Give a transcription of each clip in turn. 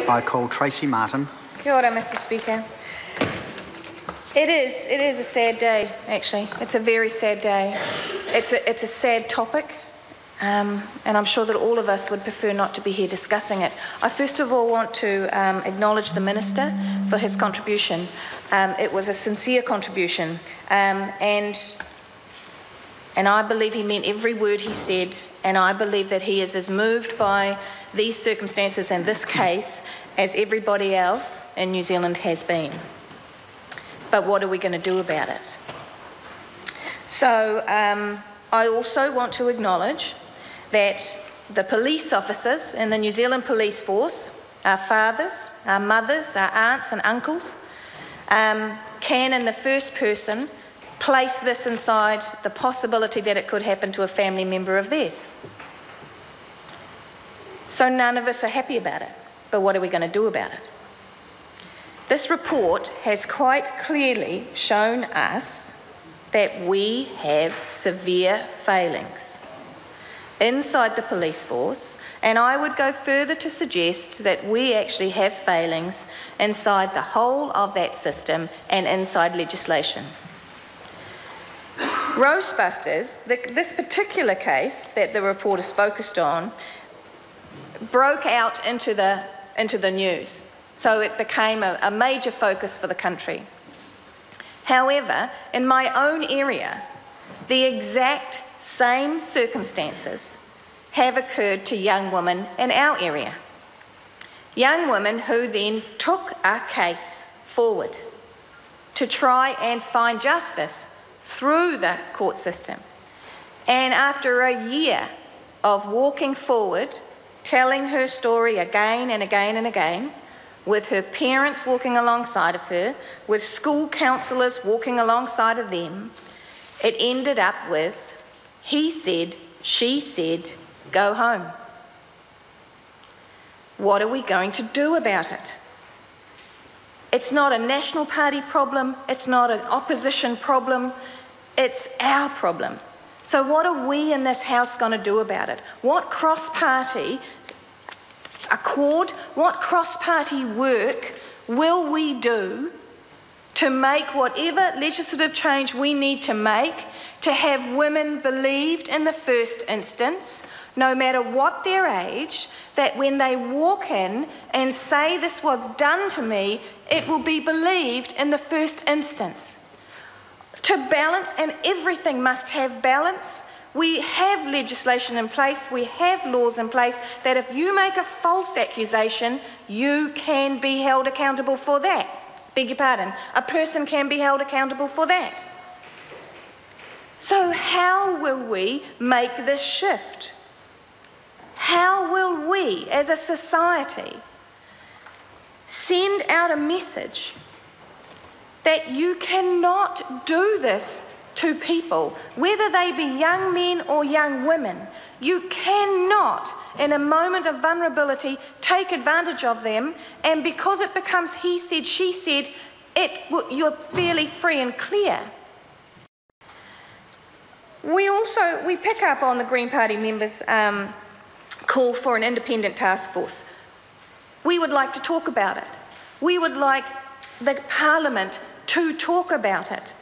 I call Tracy Martin. Kia ora, Mr. Speaker. It is a sad day, actually. It's a very sad day. It's a sad topic, and I'm sure that all of us would prefer not to be here discussing it. I first of all want to acknowledge the Minister for his contribution. It was a sincere contribution, and I believe he meant every word he said, and I believe that he is as moved by these circumstances and this case as everybody else in New Zealand has been. But what are we going to do about it? So I also want to acknowledge that the police officers in the New Zealand Police Force, our fathers, our mothers, our aunts and uncles, can in the first person place this inside the possibility that it could happen to a family member of theirs. So none of us are happy about it, but what are we going to do about it? This report has quite clearly shown us that we have severe failings inside the police force, and I would go further to suggest that we actually have failings inside the whole of that system and inside legislation. Roastbusters, this particular case that the report is focused on, broke out into the news. So it became a major focus for the country. However, in my own area, the exact same circumstances have occurred to young women in our area. Young women who then took a case forward to try and find justice through the court system. And after a year of walking forward, telling her story again and again and again, with her parents walking alongside of her, with school counsellors walking alongside of them, it ended up with, he said, she said, go home. What are we going to do about it? It's not a National Party problem, it's not an opposition problem, it's our problem. So what are we in this House going to do about it? What cross-party accord, what cross-party work will we do to make whatever legislative change we need to make to have women believed in the first instance, no matter what their age, that when they walk in and say this was done to me, it will be believed in the first instance. To balance, and everything must have balance. We have legislation in place, we have laws in place, that if you make a false accusation, you can be held accountable for that. Beg your pardon, a person can be held accountable for that. So how will we make this shift? How will we, as a society, send out a message that you cannot do this to people, whether they be young men or young women? You cannot, in a moment of vulnerability, take advantage of them, and because it becomes he said, she said, you're fairly free and clear. We pick up on the Green Party members' call for an independent task force. We would like to talk about it. We would like the Parliament to talk about it.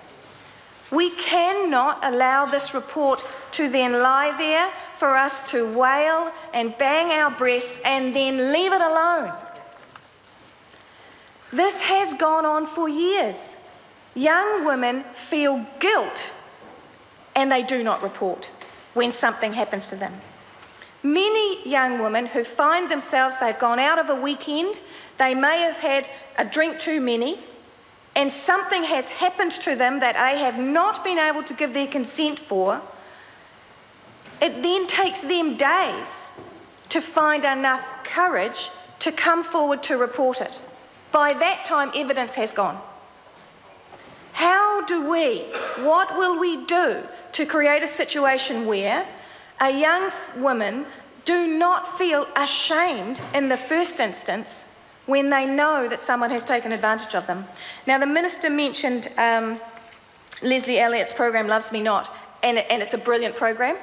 We cannot allow this report to then lie there for us to wail and bang our breasts and then leave it alone. This has gone on for years. Young women feel guilt and they do not report when something happens to them. Many young women who find themselves, they've gone out of a weekend, they may have had a drink too many, and something has happened to them that they have not been able to give their consent for. It then takes them days to find enough courage to come forward to report it. By that time, evidence has gone. What will we do to create a situation where a young woman do not feel ashamed in the first instance when they know that someone has taken advantage of them? Now, the Minister mentioned Leslie Elliott's program, Loves Me Not, and it's a brilliant program.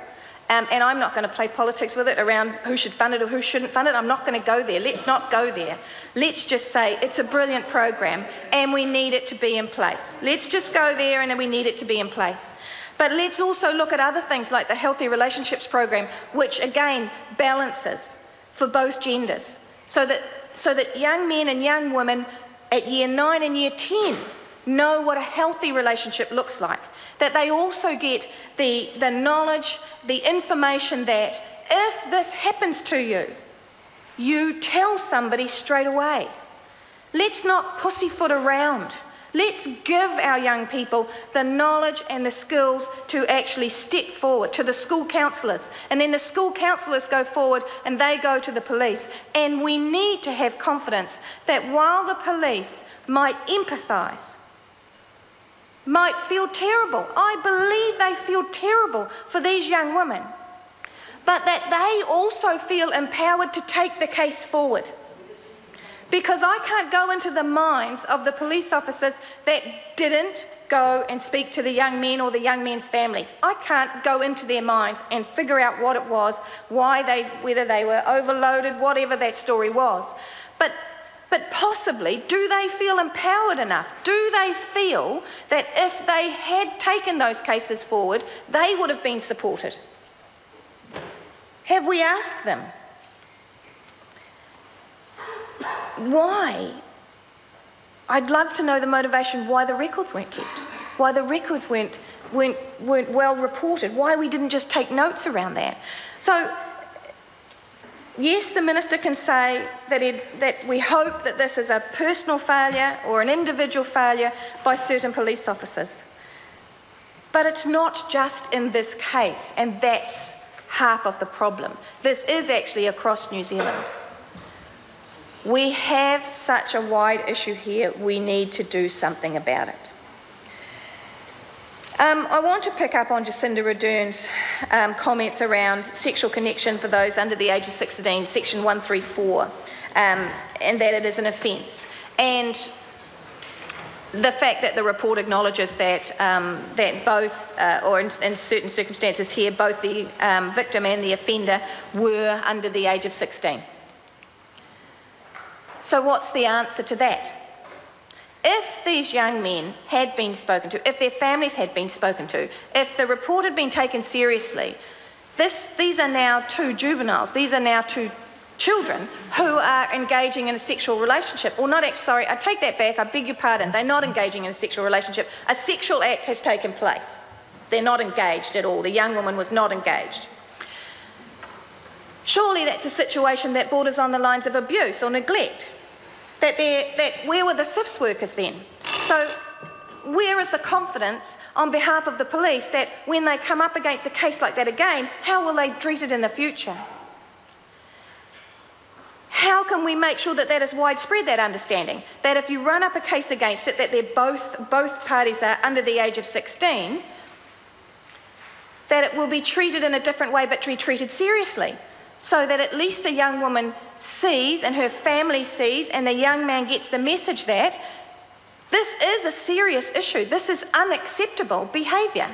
And I'm not going to play politics with it around who should fund it or who shouldn't fund it. I'm not going to go there. Let's not go there. Let's just say it's a brilliant program and we need it to be in place. Let's just go there and we need it to be in place. But let's also look at other things like the Healthy Relationships program, which again balances for both genders, so that young men and young women at year 9 and year 10 know what a healthy relationship looks like. That they also get the knowledge, the information that if this happens to you, you tell somebody straight away. Let's not pussyfoot around. Let's give our young people the knowledge and the skills to actually step forward to the school counsellors. And then the school counsellors go forward and they go to the police. And we need to have confidence that while the police might empathise, might feel terrible. I believe they feel terrible for these young women, but that they also feel empowered to take the case forward. Because I can't go into the minds of the police officers that didn't go and speak to the young men or the young men's families. I can't go into their minds and figure out what it was, whether they were overloaded, whatever that story was. But possibly, do they feel empowered enough? Do they feel that if they had taken those cases forward, they would have been supported? Have we asked them? Why? I'd love to know the motivation why the records weren't kept, why the records weren't well reported, why we didn't just take notes around that. So, yes, the Minister can say that we hope that this is a personal failure or an individual failure by certain police officers. But it's not just in this case, and that's half of the problem. This is actually across New Zealand. We have such a wide issue here, we need to do something about it. I want to pick up on Jacinda Ardern's comments around sexual connection for those under the age of 16, section 134, and that it is an offence. And the fact that the report acknowledges that, that both, or in certain circumstances here, both the victim and the offender were under the age of 16. So what's the answer to that? If these young men had been spoken to, if their families had been spoken to, if the report had been taken seriously, these are now two juveniles, these are now two children who are engaging in a sexual relationship. Or not, sorry, I take that back, I beg your pardon, they're not engaging in a sexual relationship. A sexual act has taken place. They're not engaged at all. The young woman was not engaged. Surely that's a situation that borders on the lines of abuse or neglect. Where were the SIFS workers then? So where is the confidence on behalf of the police that when they come up against a case like that again, how will they treat it in the future? How can we make sure that that is widespread, that understanding? That if you run up a case against it, that both parties are under the age of 16, that it will be treated in a different way but be treated seriously. So that at least the young woman sees and her family sees and the young man gets the message that this is a serious issue, this is unacceptable behaviour.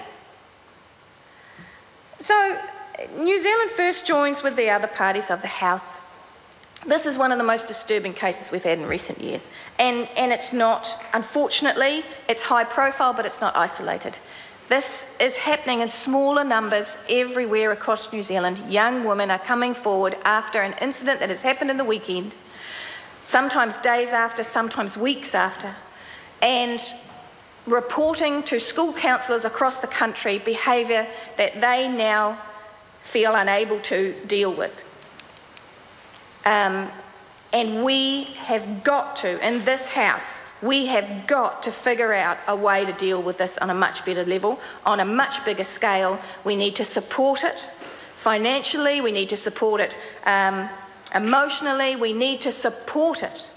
So New Zealand First joins with the other parties of the House. This is one of the most disturbing cases we've had in recent years. And it's not, unfortunately, it's high profile, but it's not isolated. This is happening in smaller numbers everywhere across New Zealand. Young women are coming forward after an incident that has happened in the weekend, sometimes days after, sometimes weeks after, and reporting to school counsellors across the country behaviour that they now feel unable to deal with. And we have got to, in this House, we have got to figure out a way to deal with this on a much better level, on a much bigger scale. We need to support it financially, we need to support it emotionally, we need to support it.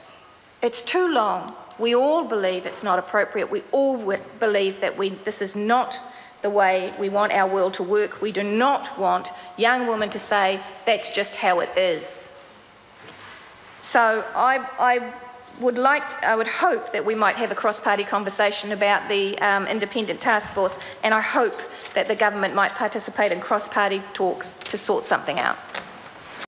It's too long. We all believe it's not appropriate. We all believe that this is not the way we want our world to work. We do not want young women to say, that's just how it is. So I would hope that we might have a cross-party conversation about the independent task force, and I hope that the government might participate in cross-party talks to sort something out.